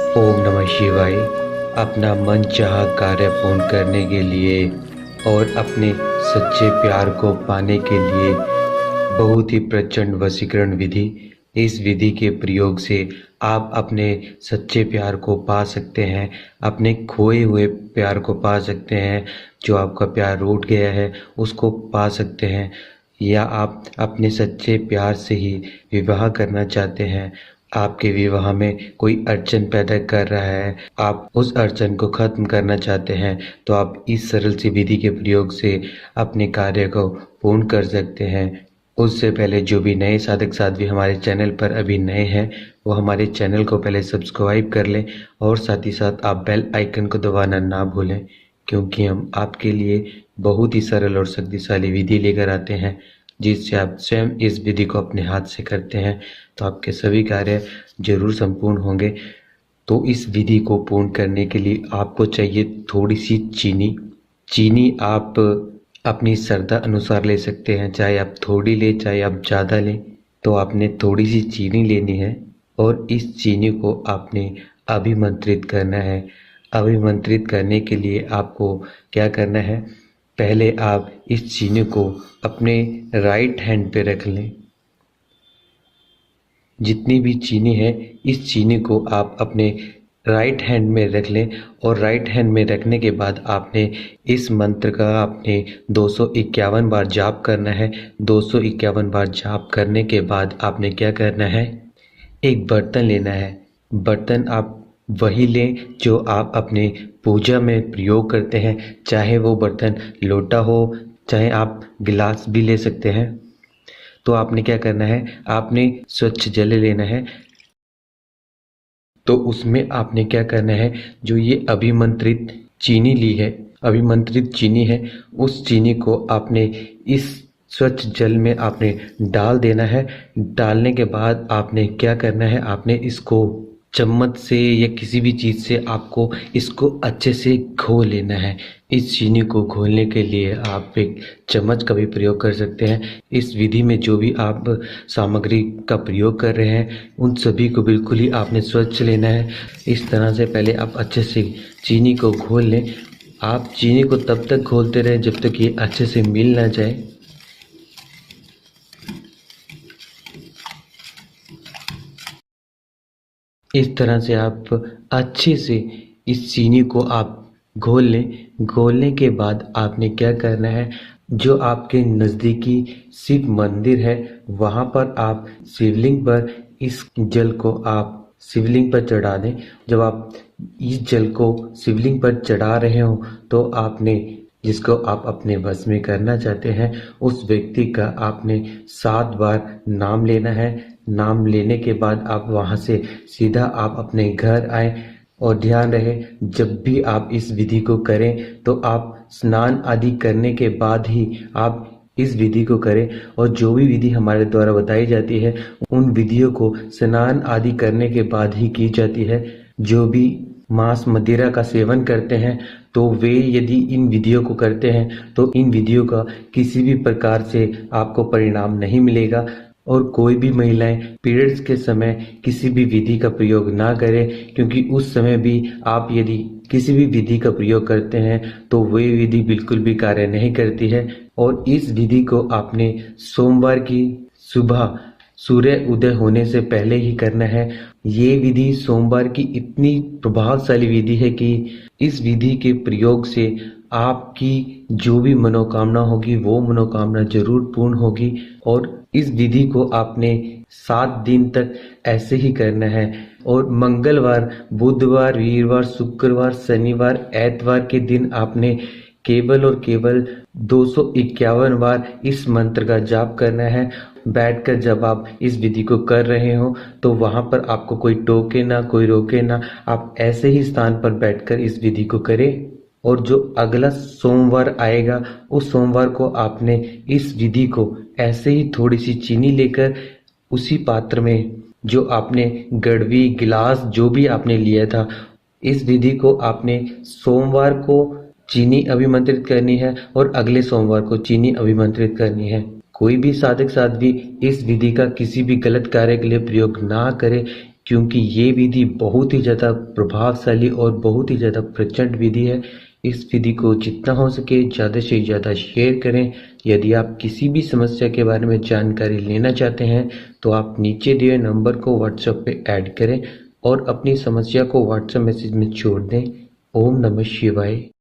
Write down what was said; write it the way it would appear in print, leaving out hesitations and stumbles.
ओम नमः शिवाय। अपना मन चाहा कार्य पूर्ण करने के लिए और अपने सच्चे प्यार को पाने के लिए बहुत ही प्रचंड वशीकरण विधि। इस विधि के प्रयोग से आप अपने सच्चे प्यार को पा सकते हैं, अपने खोए हुए प्यार को पा सकते हैं, जो आपका प्यार रूठ गया है उसको पा सकते हैं, या आप अपने सच्चे प्यार से ही विवाह करना चाहते हैं। आपके विवाह में कोई अड़चन पैदा कर रहा है, आप उस अड़चन को खत्म करना चाहते हैं, तो आप इस सरल सी विधि के प्रयोग से अपने कार्य को पूर्ण कर सकते हैं। उससे पहले जो भी नए साधक साध्वी हमारे चैनल पर अभी नए हैं, वो हमारे चैनल को पहले सब्सक्राइब कर लें और साथ ही साथ आप बेल आइकन को दबाना ना भूलें, क्योंकि हम आपके लिए बहुत ही सरल और शक्तिशाली विधि लेकर आते हैं, जिससे आप स्वयं इस विधि को अपने हाथ से करते हैं तो आपके सभी कार्य जरूर संपूर्ण होंगे। तो इस विधि को पूर्ण करने के लिए आपको चाहिए थोड़ी सी चीनी। चीनी आप अपनी श्रद्धा अनुसार ले सकते हैं, चाहे आप थोड़ी लें चाहे आप ज़्यादा लें। तो आपने थोड़ी सी चीनी लेनी है और इस चीनी को आपने अभिमंत्रित करना है। अभिमंत्रित करने के लिए आपको क्या करना है, पहले आप इस चीनी को अपने राइट हैंड पे रख लें। जितनी भी चीनी है इस चीनी को आप अपने राइट हैंड में रख लें और राइट हैंड में रखने के बाद आपने इस मंत्र का आपने 251 बार जाप करना है। 251 बार जाप करने के बाद आपने क्या करना है, एक बर्तन लेना है। बर्तन आप वही लें जो आप अपने पूजा में प्रयोग करते हैं, चाहे वो बर्तन लोटा हो चाहे आप गिलास भी ले सकते हैं। तो आपने क्या करना है, आपने स्वच्छ जल लेना है। तो उसमें आपने क्या करना है, जो ये अभिमंत्रित चीनी ली है, अभिमंत्रित चीनी है, उस चीनी को आपने इस स्वच्छ जल में आपने डाल देना है। डालने के बाद आपने क्या करना है, आपने इसको चम्मच से या किसी भी चीज़ से आपको इसको अच्छे से घोल लेना है। इस चीनी को घोलने के लिए आप एक चम्मच का भी प्रयोग कर सकते हैं। इस विधि में जो भी आप सामग्री का प्रयोग कर रहे हैं उन सभी को बिल्कुल ही आपने स्वच्छ लेना है। इस तरह से पहले आप अच्छे से चीनी को घोल लें। आप चीनी को तब तक घोलते रहें जब तक ये अच्छे से मिल ना जाए। इस तरह से आप अच्छे से इस चीनी को आप घोल लें। घोलने के बाद आपने क्या करना है, जो आपके नज़दीकी शिव मंदिर है वहाँ पर आप शिवलिंग पर इस जल को आप शिवलिंग पर चढ़ा दें। जब आप इस जल को शिवलिंग पर चढ़ा रहे हो तो आपने जिसको आप अपने वश में करना चाहते हैं उस व्यक्ति का आपने 7 बार नाम लेना है। नाम लेने के बाद आप वहाँ से सीधा आप अपने घर आए। और ध्यान रहे, जब भी आप इस विधि को करें तो आप स्नान आदि करने के बाद ही आप इस विधि को करें। और जो भी विधि हमारे द्वारा बताई जाती है उन विधियों को स्नान आदि करने के बाद ही की जाती है। जो भी मांस मदिरा का सेवन करते हैं तो वे यदि इन विधियों को करते हैं तो इन विधियों का किसी भी प्रकार से आपको परिणाम नहीं मिलेगा। और कोई भी महिलाएं पीरियड्स के समय किसी भी विधि का प्रयोग ना करें, क्योंकि उस समय भी आप यदि किसी भी विधि का प्रयोग करते हैं तो वे विधि बिल्कुल भी कार्य नहीं करती है। और इस विधि को आपने सोमवार की सुबह सूर्य उदय होने से पहले ही करना है। ये विधि सोमवार की इतनी प्रभावशाली विधि है कि इस विधि के प्रयोग से आपकी जो भी मनोकामना होगी वो मनोकामना जरूर पूर्ण होगी। और इस विधि को आपने 7 दिन तक ऐसे ही करना है। और मंगलवार, बुधवार, वीरवार, शुक्रवार, शनिवार, एतवार के दिन आपने केवल और केवल 251 बार इस मंत्र का जाप करना है। बैठकर जब आप इस विधि को कर रहे हो तो वहां पर आपको कोई टोके ना, कोई रोके ना, आप ऐसे ही स्थान पर बैठकर इस विधि को करें। और जो अगला सोमवार आएगा उस सोमवार को आपने इस विधि को ऐसे ही थोड़ी सी चीनी लेकर उसी पात्र में जो आपने गड़वी गिलास जो भी आपने लिया था, इस विधि को आपने सोमवार को चीनी अभिमंत्रित करनी है और अगले सोमवार को चीनी अभिमंत्रित करनी है। कोई भी साधक साध्वी इस विधि का किसी भी गलत कार्य के लिए प्रयोग ना करे, क्योंकि ये विधि बहुत ही ज़्यादा प्रभावशाली और बहुत ही ज़्यादा प्रचंड विधि है। इस विधि को जितना हो सके ज़्यादा से ज़्यादा शेयर करें। यदि आप किसी भी समस्या के बारे में जानकारी लेना चाहते हैं तो आप नीचे दिए नंबर को व्हाट्सएप पे ऐड करें और अपनी समस्या को व्हाट्सएप मैसेज में छोड़ दें। ओम नमः शिवाय।